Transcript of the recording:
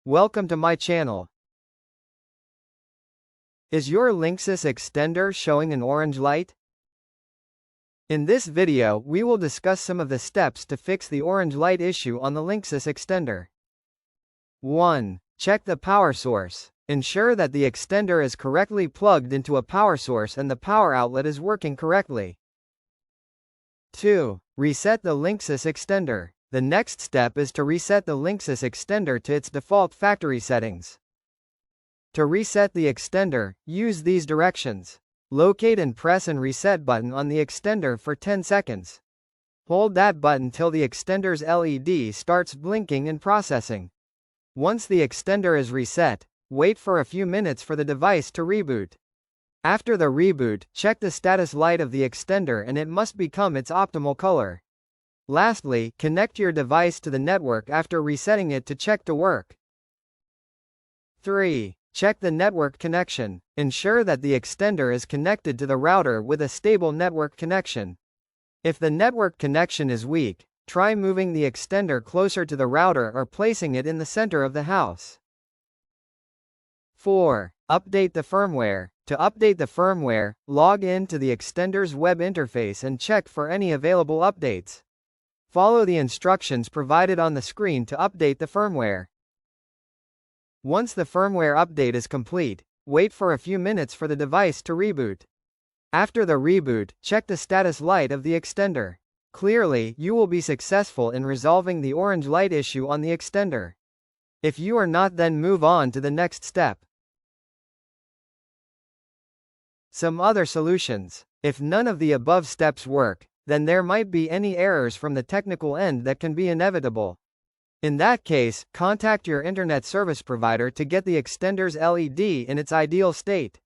Welcome to my channel. Is your Linksys extender showing an orange light? In this video, we will discuss some of the steps to fix the orange light issue on the Linksys extender. 1. Check the power source. Ensure that the extender is correctly plugged into a power source and the power outlet is working correctly. 2. Reset the Linksys extender. The next step is to reset the Linksys extender to its default factory settings. To reset the extender, use these directions. Locate and press and reset button on the extender for 10 seconds. Hold that button till the extender's LED starts blinking and processing. Once the extender is reset, wait for a few minutes for the device to reboot. After the reboot, check the status light of the extender and it must become its optimal color. Lastly, connect your device to the network after resetting it to check to work. 3. Check the network connection. Ensure that the extender is connected to the router with a stable network connection. If the network connection is weak, try moving the extender closer to the router or placing it in the center of the house. 4. Update the firmware. To update the firmware, log in to the extender's web interface and check for any available updates. Follow the instructions provided on the screen to update the firmware. Once the firmware update is complete, wait for a few minutes for the device to reboot. After the reboot, check the status light of the extender. Clearly, you will be successful in resolving the orange light issue on the extender. If you are not, then move on to the next step. Some other solutions. If none of the above steps work, then there might be any errors from the technical end that can be inevitable. In that case, contact your internet service provider to get the extender's LED in its ideal state.